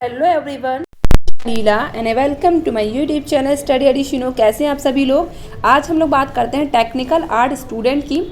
Hello everyone, Leela and welcome to my YouTube channel study एडिशनो। कैसे हैं आप सभी लोग। आज हम लोग बात करते हैं टेक्निकल आर्ट स्टूडेंट की।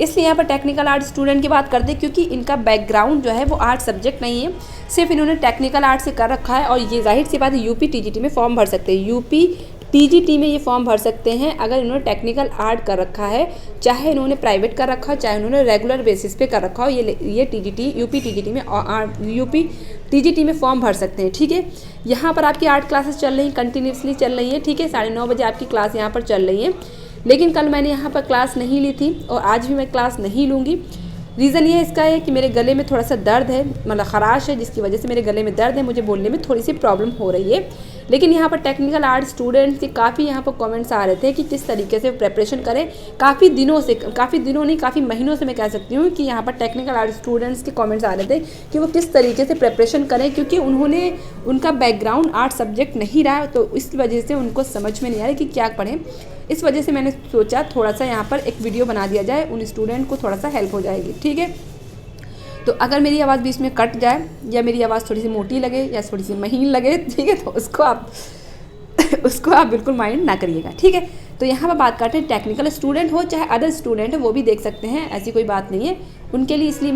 इसलिए यहाँ पर टेक्निकल आर्ट स्टूडेंट की बात करते हैं क्योंकि इनका बैकग्राउंड जो है वो आर्ट सब्जेक्ट नहीं है, सिर्फ इन्होंने टेक्निकल आर्ट से कर रखा है। और ये जाहिर सी बात है यूपी टीजीटी में फॉर्म भर सकते हैं, यूपी टीजीटी में ये फॉर्म भर सकते हैं अगर इन्होंने टेक्निकल आर्ट कर रखा है, चाहे इन्होंने प्राइवेट कर रखा हो चाहे उन्होंने रेगुलर बेसिस पे कर रखा हो। ये टीजीटी यूपी टीजीटी में यूपी टीजीटी में फॉर्म भर सकते हैं। ठीक है, यहाँ पर आपकी आर्ट क्लासेस चल रही हैं, कंटिन्यूसली चल रही है। ठीक है, 9:30 बजे आपकी क्लास यहाँ पर चल रही है। लेकिन कल मैंने यहाँ पर क्लास नहीं ली थी और आज भी मैं क्लास नहीं लूँगी। रीज़न ये इसका है कि मेरे गले में थोड़ा सा दर्द है, मतलब ख़राश है, जिसकी वजह से मेरे गले में दर्द है, मुझे बोलने में थोड़ी सी प्रॉब्लम हो रही है। लेकिन यहाँ पर टेक्निकल आर्ट स्टूडेंट्स के काफ़ी यहाँ पर कमेंट्स आ रहे थे कि किस तरीके से प्रिपरेशन करें। काफ़ी दिनों नहीं, काफ़ी महीनों से मैं कह सकती हूँ कि यहाँ पर टेक्निकल आर्ट स्टूडेंट्स के कमेंट्स आ रहे थे कि वो किस तरीके से प्रिपरेशन करें, क्योंकि उनका बैकग्राउंड आर्ट सब्जेक्ट नहीं रहा, तो इस वजह से उनको समझ में नहीं आ रहा कि क्या पढ़ें। इस वजह से मैंने सोचा थोड़ा सा यहाँ पर एक वीडियो बना दिया जाए, उन स्टूडेंट को थोड़ा सा हेल्प हो जाएगी। ठीक है, तो अगर मेरी आवाज़ बीच में कट जाए या मेरी आवाज़ थोड़ी सी मोटी लगे या थोड़ी सी महीन लगे, ठीक है, तो उसको आप बिल्कुल माइंड ना करिएगा। ठीक है, तो यहाँ पर बात करते हैं टेक्निकल स्टूडेंट हो चाहे अदर स्टूडेंट हो, वो भी देख सकते हैं, ऐसी कोई बात नहीं है। उनके लिए इसलिए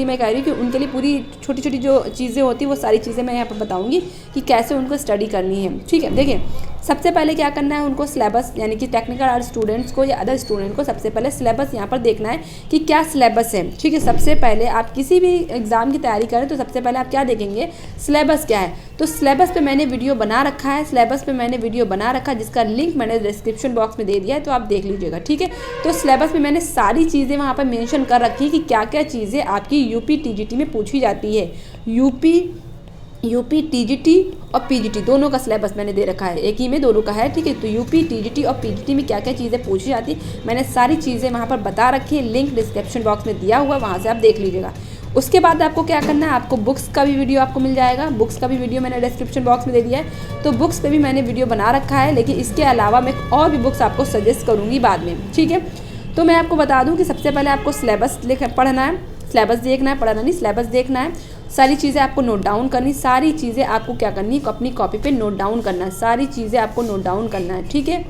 मैं कह रही हूँ कि उनके लिए पूरी छोटी छोटी जो चीज़ें होती हैं वो सारी चीज़ें मैं यहाँ पर बताऊँगी कि कैसे उनको स्टडी करनी है। ठीक है, देखिए सबसे पहले क्या करना है, उनको सिलेबस, यानी कि टेक्निकल आर्ट स्टूडेंट्स को या अदर स्टूडेंट को सबसे पहले सिलेबस यहाँ पर देखना है कि क्या सिलेबस है। ठीक है, सबसे पहले आप किसी भी एग्ज़ाम की तैयारी करें तो सबसे पहले आप क्या देखेंगे, सिलेबस क्या है। तो सिलेबस पे मैंने वीडियो बना रखा है, जिसका लिंक मैंने डिस्क्रिप्शन बॉक्स में दे दिया है, तो आप देख लीजिएगा। ठीक है, तो सिलेबस में मैंने सारी चीज़ें वहाँ पर मेंशन कर रखी है कि क्या क्या चीज़ें आपकी यूपी टीजीटी में पूछी जाती है। यूपी टीजीटी और पीजीटी दोनों का सिलेबस मैंने दे रखा है, एक ही में दोनों का है। ठीक है, तो यूपी टीजीटी और पीजीटी में क्या क्या चीज़ें पूछी जाती मैंने सारी चीज़ें वहाँ पर बता रखी है, लिंक डिस्क्रिप्शन बॉक्स में दिया हुआ है, वहाँ से आप देख लीजिएगा। उसके बाद आपको क्या करना है, आपको बुक्स का भी वीडियो आपको मिल जाएगा, बुक्स का भी वीडियो मैंने डिस्क्रिप्शन बॉक्स में दे दिया है, तो बुक्स पे भी मैंने वीडियो बना रखा है। लेकिन इसके अलावा मैं और भी बुक्स आपको सजेस्ट करूँगी बाद में। ठीक है, तो मैं आपको बता दूँ कि सबसे पहले आपको सिलेबस पढ़ना है, सिलेबस देखना है, पढ़ना नहीं, सिलेबस देखना है। सारी चीज़ें आपको नोट डाउन करनी, सारी चीज़ें आपको क्या करनी है, अपनी कॉपी पे नोट डाउन करना है, सारी चीज़ें आपको नोट डाउन करना है। ठीक है,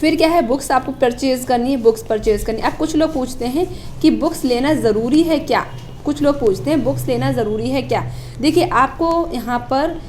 फिर क्या है, बुक्स आपको परचेज़ करनी है, बुक्स परचेज़ करनी है। अब कुछ लोग पूछते हैं कि बुक्स लेना ज़रूरी है क्या, बुक्स लेना ज़रूरी है क्या। देखिए आपको यहाँ पर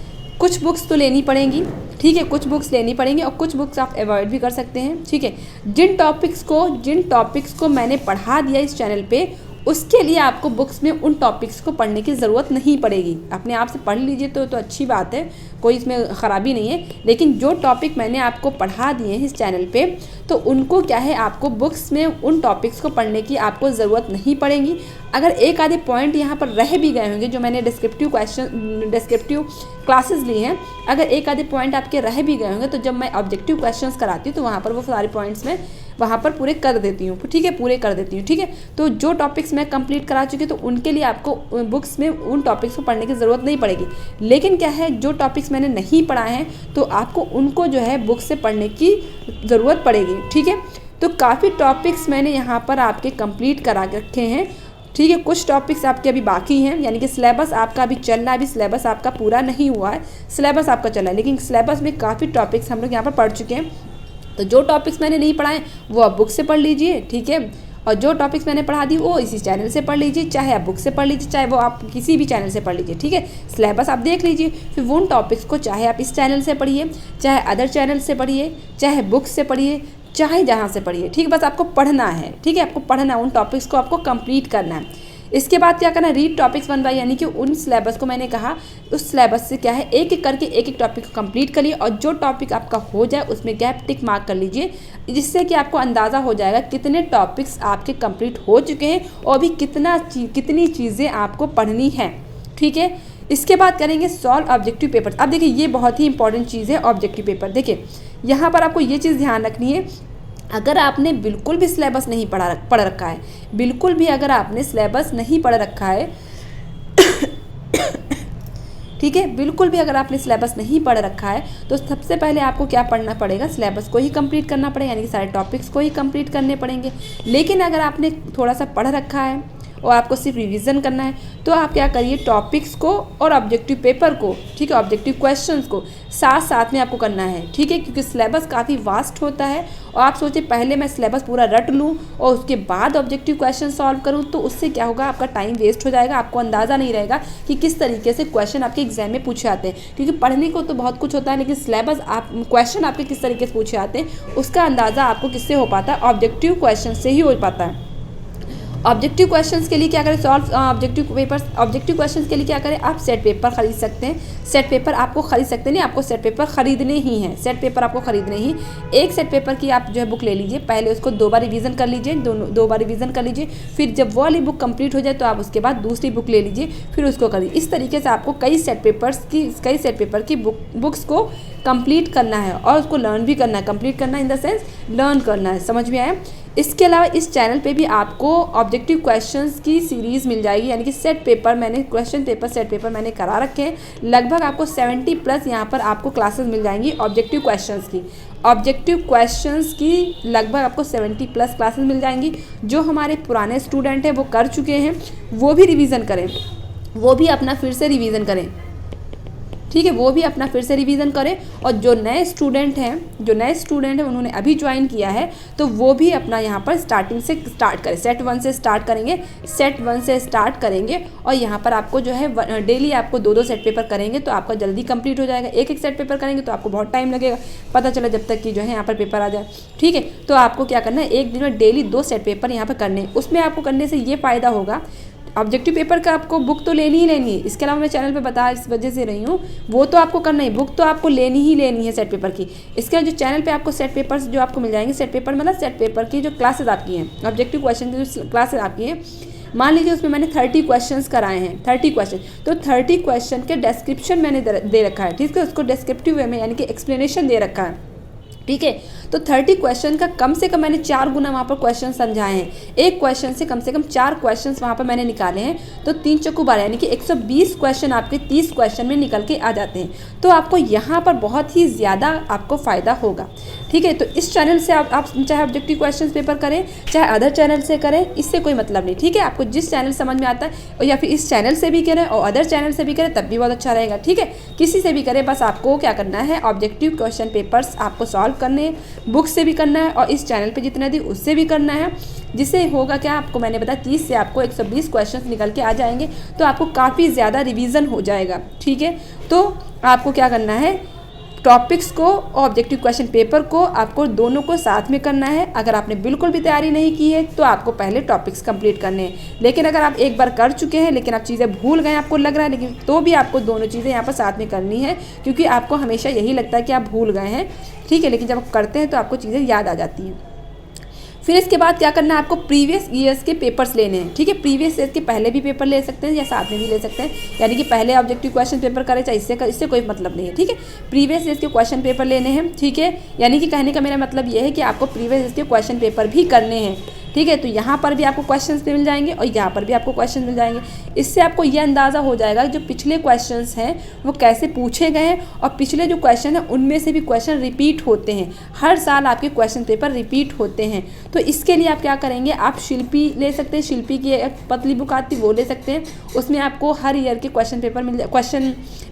कुछ बुक्स तो लेनी पड़ेंगी, ठीक है, कुछ बुक्स लेनी पड़ेंगी और कुछ बुक्स आप अवॉइड भी कर सकते हैं। ठीक है, जिन टॉपिक्स को मैंने पढ़ा दिया इस चैनल पे, उसके लिए आपको बुक्स में उन टॉपिक्स को पढ़ने की ज़रूरत नहीं पड़ेगी, अपने आप से पढ़ लीजिए तो अच्छी बात है, कोई इसमें ख़राबी नहीं है। लेकिन जो टॉपिक मैंने आपको पढ़ा दिए हैं इस चैनल पे, तो उनको क्या है, आपको बुक्स में उन टॉपिक्स को पढ़ने की आपको ज़रूरत नहीं पड़ेगी। अगर एक आधे पॉइंट यहाँ पर रह भी गए होंगे, जो मैंने डिस्क्रिप्टिव क्लासेस ली हैं, अगर एक आधे पॉइंट आपके रह भी गए होंगे, तो जब मैं ऑब्जेक्टिव क्वेश्चंस कराती हूँ तो वहाँ पर वो सारे पॉइंट्स में वहाँ पर पूरे कर देती हूँ। ठीक है, पूरे कर देती हूँ। ठीक है, तो जो टॉपिक्स मैं कंप्लीट करा चुकी हूँ तो उनके लिए आपको बुक्स में उन टॉपिक्स को पढ़ने की ज़रूरत नहीं पड़ेगी। लेकिन क्या है, जो टॉपिक्स मैंने नहीं पढ़ाए हैं तो आपको उनको जो है बुक से पढ़ने की ज़रूरत पड़ेगी। ठीक है, तो काफ़ी टॉपिक्स मैंने यहाँ पर आपके कंप्लीट करा रखे हैं। ठीक है, कुछ टॉपिक्स आपके अभी बाकी हैं, यानी कि सिलेबस आपका अभी चल रहा है, अभी सिलेबस आपका पूरा नहीं हुआ है, सिलेबस आपका चल रहा है, लेकिन सिलेबस में काफ़ी टॉपिक्स हम लोग यहाँ पर पढ़ चुके हैं। तो जो टॉपिक्स मैंने नहीं पढ़ाए वो आप बुक से पढ़ लीजिए। ठीक है, और जो टॉपिक्स मैंने पढ़ा दी वो इसी चैनल से पढ़ लीजिए, चाहे आप बुक से पढ़ लीजिए, चाहे वो आप किसी भी चैनल से पढ़ लीजिए। ठीक है, सिलेबस आप देख लीजिए, फिर उन टॉपिक्स को चाहे आप इस चैनल से पढ़िए, चाहे अदर चैनल से पढ़िए, चाहे बुक से पढ़िए, चाहे जहाँ से पढ़िए। ठीक है, बस आपको पढ़ना है। ठीक है, आपको पढ़ना है, उन टॉपिक्स को आपको कंप्लीट करना है। इसके बाद क्या करना है, रीड टॉपिक्स 1 बाय, यानी कि उन सिलेबस को मैंने कहा उस सिलेबस से क्या है, एक एक करके एक टॉपिक को कंप्लीट करिए और जो टॉपिक आपका हो जाए उसमें गैप टिक मार्क कर लीजिए, जिससे कि आपको अंदाज़ा हो जाएगा कितने टॉपिक्स आपके कंप्लीट हो चुके हैं और अभी कितनी चीज़ें आपको पढ़नी हैं। ठीक है, इसके बाद करेंगे सॉल्व ऑब्जेक्टिव पेपर। अब देखिए ये बहुत ही इंपॉर्टेंट चीज़ है ऑब्जेक्टिव पेपर। देखिए यहाँ पर आपको ये चीज़ ध्यान रखनी है, अगर आपने बिल्कुल भी सिलेबस नहीं पढ़ रखा है, बिल्कुल भी अगर आपने सिलेबस नहीं पढ़ रखा है ठीक है, बिल्कुल भी अगर आपने सिलेबस नहीं पढ़ रखा है तो सबसे पहले आपको क्या पढ़ना पड़ेगा, सिलेबस को ही कंप्लीट करना पड़ेगा, यानी कि सारे टॉपिक्स को ही कंप्लीट करने पड़ेंगे। लेकिन अगर आपने थोड़ा सा पढ़ रखा है और आपको सिर्फ रिवीजन करना है, तो आप क्या करिए टॉपिक्स को और ऑब्जेक्टिव पेपर को, ठीक है, ऑब्जेक्टिव क्वेश्चंस को साथ साथ में आपको करना है, ठीक है, क्योंकि सिलेबस काफ़ी वास्ट होता है और आप सोचिए पहले मैं सिलेबस पूरा रट लूँ और उसके बाद ऑब्जेक्टिव क्वेश्चन सॉल्व करूँ, तो उससे क्या होगा, आपका टाइम वेस्ट हो जाएगा, आपको अंदाज़ा नहीं रहेगा कि किस तरीके से क्वेश्चन आपके एग्जाम में पूछे आते हैं, क्योंकि पढ़ने को तो बहुत कुछ होता है लेकिन सिलेबस आप क्वेश्चन आपके किस तरीके से पूछे आते हैं उसका अंदाज़ा आपको किससे हो पाता है, ऑब्जेक्टिव क्वेश्चन से ही हो पाता है। ऑब्जेक्टिव क्वेश्चंस के लिए क्या करें, सॉल्व ऑब्जेक्टिव क्वेश्चंस के लिए क्या करें, आप सेट पेपर खरीद सकते हैं। सेट पेपर आपको खरीद सकते नहीं, आपको सेट पेपर खरीदने ही हैं, सेट पेपर आपको खरीदने ही। एक सेट पेपर की आप जो है बुक ले लीजिए, पहले उसको 2 बार रिवीजन कर लीजिए, दो बार रिवीजन कर लीजिए, फिर जब वो वाली बुक कंप्लीट हो जाए तो आप उसके बाद दूसरी बुक ले लीजिए, फिर उसको करिए। इस तरीके से आपको कई सेट पेपर की बुक्स को कंप्लीट करना है और उसको लर्न भी करना है, कंप्लीट करना इन द सेंस लर्न करना है, समझ में आया। इसके अलावा इस चैनल पे भी आपको ऑब्जेक्टिव क्वेश्चंस की सीरीज़ मिल जाएगी, यानी कि सेट पेपर मैंने करा रखे हैं, लगभग आपको 70+ यहाँ पर आपको क्लासेस मिल जाएंगी ऑब्जेक्टिव क्वेश्चंस की लगभग आपको 70+ क्लासेस मिल जाएंगी। जो हमारे पुराने स्टूडेंट हैं वो कर चुके हैं, वो भी रिवीजन करें, वो भी अपना फिर से रिवीजन करें, ठीक है, वो भी अपना फिर से रिवीजन करें। और जो नए स्टूडेंट हैं उन्होंने अभी ज्वाइन किया है तो वो भी अपना यहाँ पर स्टार्टिंग से स्टार्ट करें, सेट 1 से स्टार्ट करेंगे और यहाँ पर आपको जो है डेली आपको 2 सेट पेपर करेंगे तो आपका जल्दी कंप्लीट हो जाएगा। एक सेट पेपर करेंगे तो आपको बहुत टाइम लगेगा, पता चला जब तक कि जो है यहाँ पर पेपर आ जाए, ठीक है। तो आपको क्या करना है, एक दिन में डेली 2 सेट पेपर यहाँ पर करने, उसमें आपको करने से ये फ़ायदा होगा, ऑब्जेक्टिव पेपर का आपको बुक तो लेनी ही लेनी है, इसके अलावा मैं चैनल पे बता इस वजह से रही हूँ, वो तो आपको करना ही, बुक तो आपको लेनी ही लेनी है सेट पेपर की। इसके अलावा जो चैनल पे आपको सेट पेपर्स जो आपको मिल जाएंगे, सेट पेपर मतलब सेट पेपर की जो क्लासेस आपकी हैं, ऑब्जेक्टिव क्वेश्चन की जो क्लासेस आपकी हैं, मान लीजिए उसमें मैंने 30 क्वेश्चंस कराए हैं, 30 क्वेश्चन, तो 30 क्वेश्चन के डिस्क्रिप्शन मैंने दे रखा है, ठीक है, उसको डिस्क्रिप्टिव वे में यानी कि एक्सप्लेनेशन दे रखा है, ठीक है। तो 30 क्वेश्चन का कम से कम मैंने 4 गुना वहाँ पर क्वेश्चन समझाए हैं, एक क्वेश्चन से कम 4 क्वेश्चन वहाँ पर मैंने निकाले हैं, तो 3 चौको 12 यानी कि 120 क्वेश्चन आपके 30 क्वेश्चन में निकल के आ जाते हैं। तो आपको यहाँ पर बहुत ही ज़्यादा आपको फ़ायदा होगा, ठीक है। तो इस चैनल से आप चाहे ऑब्जेक्टिव क्वेश्चन पेपर करें चाहे अदर चैनल से करें, इससे कोई मतलब नहीं, ठीक है। आपको जिस चैनल समझ में आता है और या फिर इस चैनल से भी करें और अदर चैनल से भी करें तब भी बहुत अच्छा रहेगा, ठीक है। किसी से भी करें, बस आपको क्या करना है, ऑब्जेक्टिव क्वेश्चन पेपर्स आपको सॉल्व करने, बुक से भी करना है और इस चैनल पे जितना दी उससे भी करना है, जिससे होगा क्या, आपको मैंने बताया 30 से आपको 120 क्वेश्चंस निकल के आ जाएंगे, तो आपको काफ़ी ज़्यादा रिवीजन हो जाएगा, ठीक है। तो आपको क्या करना है, टॉपिक्स को और ऑब्जेक्टिव क्वेश्चन पेपर को आपको दोनों को साथ में करना है। अगर आपने बिल्कुल भी तैयारी नहीं की है तो आपको पहले टॉपिक्स कंप्लीट करने हैं, लेकिन अगर आप एक बार कर चुके हैं लेकिन आप चीज़ें भूल गए आपको लग रहा है, लेकिन तो भी आपको दोनों चीज़ें यहाँ पर साथ में करनी है, क्योंकि आपको हमेशा यही लगता है कि आप भूल गए हैं, ठीक है, लेकिन जब आप करते हैं तो आपको चीज़ें याद आ जाती हैं। फिर इसके बाद क्या करना है, आपको प्रीवियस ईयर्स के पेपर्स लेने हैं, ठीक है। प्रीवियस ईयर के पहले भी पेपर ले सकते हैं या साथ में भी ले सकते हैं, यानी कि पहले ऑब्जेक्टिव क्वेश्चन पेपर करें चाहे इससे कोई मतलब नहीं है, ठीक है। प्रीवियस ईयर के क्वेश्चन पेपर लेने हैं, ठीक है, यानी कि कहने का मेरा मतलब ये है कि आपको प्रीवियस ईयर के क्वेश्चन पेपर भी करने हैं, ठीक है। तो यहाँ पर भी आपको क्वेश्चंस मिल जाएंगे और यहाँ पर भी आपको क्वेश्चन मिल जाएंगे। इससे आपको ये अंदाज़ा हो जाएगा कि जो पिछले क्वेश्चंस हैं वो कैसे पूछे गए हैं और पिछले जो क्वेश्चन हैं उनमें से भी क्वेश्चन रिपीट होते हैं, हर साल आपके क्वेश्चन पेपर रिपीट होते हैं। तो इसके लिए आप क्या करेंगे, आप शिल्पी ले सकते हैं, शिल्पी की एक पतली बुक आती वो ले सकते हैं, उसमें आपको हर ईयर के क्वेश्चन पेपर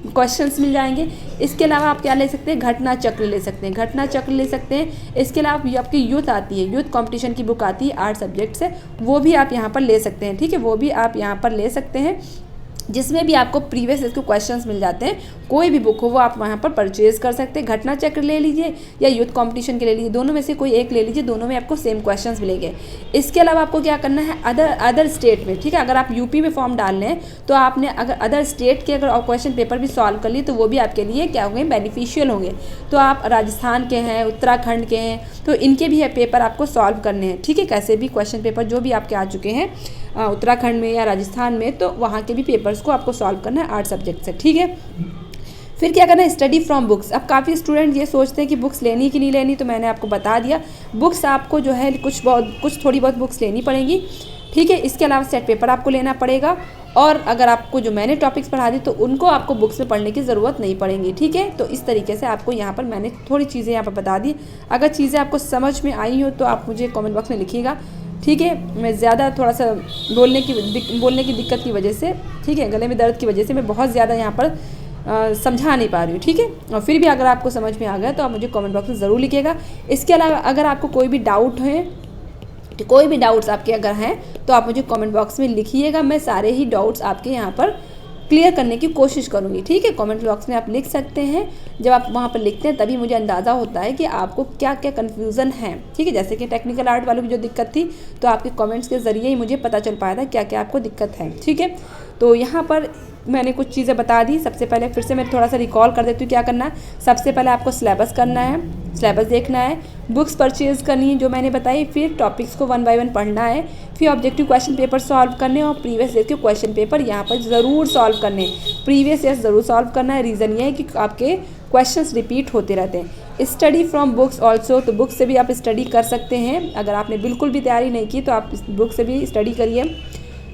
क्वेश्चंस मिल जाएंगे। इसके अलावा आप क्या ले सकते हैं, घटना चक्र ले सकते हैं, इसके अलावा आपकी यूथ आती है, यूथ कॉम्पिटिशन की बुक आती है 8 सब्जेक्ट से, वो भी आप यहाँ पर ले सकते हैं, ठीक है, वो भी आप यहाँ पर ले सकते हैं, जिसमें भी आपको प्रीवियस ईयर के क्वेश्चंस मिल जाते हैं। कोई भी बुक हो वो आप वहाँ पर परचेज़ कर सकते हैं, घटना चक्र ले लीजिए या यूथ कंपटीशन के ले लीजिए, दोनों में से कोई एक ले लीजिए, दोनों में आपको सेम क्वेश्चंस मिलेंगे। इसके अलावा आपको क्या करना है, अदर स्टेट में, ठीक है, अगर आप यूपी में फॉर्म डाल रहे हैं तो आपने अगर अदर स्टेट के अगर क्वेश्चन पेपर भी सॉल्व कर लिए तो वो भी आपके लिए क्या होंगे, बेनिफिशियल होंगे। तो आप राजस्थान के हैं, उत्तराखंड के हैं, तो इनके भी पेपर आपको सॉल्व करने हैं, ठीक है, कैसे भी क्वेश्चन पेपर जो भी आपके आ चुके हैं उत्तराखंड में या राजस्थान में, तो वहाँ के भी पेपर्स को आपको सॉल्व करना है 8 सब्जेक्ट से, ठीक है। फिर क्या करना है, स्टडी फ्रॉम बुक्स। अब काफ़ी स्टूडेंट ये सोचते हैं कि बुक्स लेनी कि नहीं लेनी, तो मैंने आपको बता दिया, बुक्स आपको जो है कुछ थोड़ी बहुत बुक्स लेनी पड़ेंगी, ठीक है। इसके अलावा सेट पेपर आपको लेना पड़ेगा, और अगर आपको जो मैंने टॉपिक्स पढ़ा दी तो उनको आपको बुक्स में पढ़ने की ज़रूरत नहीं पड़ेगी, ठीक है। तो इस तरीके से आपको यहाँ पर मैंने थोड़ी चीज़ें यहाँ पर बता दी। अगर चीज़ें आपको समझ में आई हो तो आप मुझे कमेंट बॉक्स में लिखिएगा, ठीक है। मैं ज़्यादा थोड़ा सा बोलने की दिक्कत की वजह से, ठीक है, गले में दर्द की वजह से मैं बहुत ज़्यादा यहाँ पर समझा नहीं पा रही हूँ, ठीक है। और फिर भी अगर आपको समझ में आ गया तो आप मुझे कमेंट बॉक्स में ज़रूर लिखिएगा। इसके अलावा अगर आपको कोई भी डाउट है, कोई भी डाउट्स आपके अगर हैं तो आप मुझे कमेंट बॉक्स में लिखिएगा। मैं सारे ही डाउट्स आपके यहाँ पर क्लियर करने की कोशिश करूँगी, ठीक है। कमेंट बॉक्स में आप लिख सकते हैं। जब आप वहाँ पर लिखते हैं तभी मुझे अंदाज़ा होता है कि आपको क्या क्या कन्फ्यूज़न है, ठीक है। जैसे कि टेक्निकल आर्ट वालों की जो दिक्कत थी, तो आपके कमेंट्स के ज़रिए ही मुझे पता चल पाया था क्या क्या आपको दिक्कत है, ठीक है। तो यहाँ पर मैंने कुछ चीज़ें बता दी। सबसे पहले फिर से मैं थोड़ा सा रिकॉल कर देती हूँ क्या करना है। सबसे पहले आपको सिलेबस करना है, सिलेबस देखना है, बुक्स परचेज़ करनी है जो मैंने बताई, फिर टॉपिक्स को 1 बाय 1 पढ़ना है, फिर ऑब्जेक्टिव क्वेश्चन पेपर सॉल्व करने और प्रीवियस ईयर के क्वेश्चन पेपर यहाँ पर ज़रूर सॉल्व करने, प्रीवियस ईयर ज़रूर सॉल्व करना है। रीज़न ये है कि आपके क्वेश्चंस रिपीट होते रहते हैं। स्टडी फ्रॉम बुक्स ऑल्सो, तो बुक से भी आप स्टडी कर सकते हैं। अगर आपने बिल्कुल भी तैयारी नहीं की तो आप बुक से भी स्टडी करिए।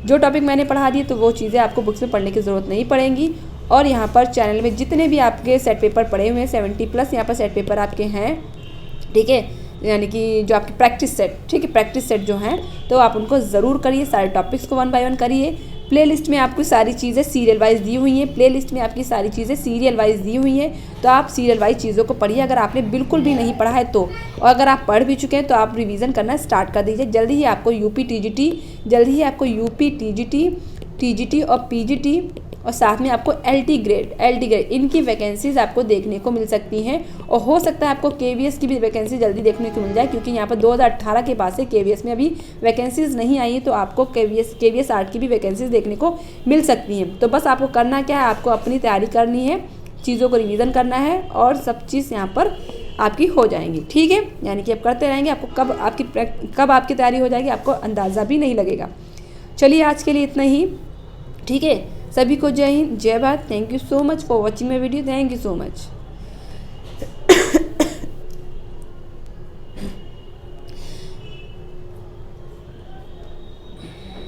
जो टॉपिक मैंने पढ़ा दिए तो वो चीज़ें आपको बुक्स में पढ़ने की ज़रूरत नहीं पड़ेंगी। और यहाँ पर चैनल में जितने भी आपके सेट पेपर पड़े हुए हैं, 70+ यहाँ पर सेट पेपर आपके हैं, ठीक है, यानी कि जो आपकी प्रैक्टिस सेट, ठीक है, प्रैक्टिस सेट जो हैं, तो आप उनको ज़रूर करिए। सारे टॉपिक्स को 1 बाय 1 करिए। प्लेलिस्ट में आपको सारी चीज़ें सीरियल वाइज दी हुई हैं, प्लेलिस्ट में आपकी सारी चीज़ें सीरियल वाइज दी हुई हैं, तो आप सीरियल वाइज चीज़ों को पढ़िए। अगर आपने बिल्कुल भी नहीं पढ़ा है तो, और अगर आप पढ़ भी चुके हैं तो आप रिवीजन करना स्टार्ट कर दीजिए। जल्दी ही आपको यूपी टीजीटी और पीजीटी और साथ में आपको एलटी ग्रेड इनकी वैकेंसीज़ आपको देखने को मिल सकती हैं। और हो सकता है आपको केवीएस की भी वैकेंसी जल्दी देखने को मिल जाए, क्योंकि यहाँ पर 2018 के बाद से केवीएस में अभी वैकेंसीज़ नहीं आई है, तो आपको केवीएस आर्ट की भी वैकेंसीज़ देखने को मिल सकती हैं। तो बस आपको करना क्या है, आपको अपनी तैयारी करनी है, चीज़ों को रिवीजन करना है और सब चीज़ यहाँ पर आपकी हो जाएंगी, ठीक है। यानी कि आप करते रहेंगे, आपको कब आपकी तैयारी हो जाएगी आपको अंदाज़ा भी नहीं लगेगा। चलिए आज के लिए इतना ही, ठीक है। सभी को जय हिंद, जय Bharat. Thank you so much for watching my video. Thank you so much.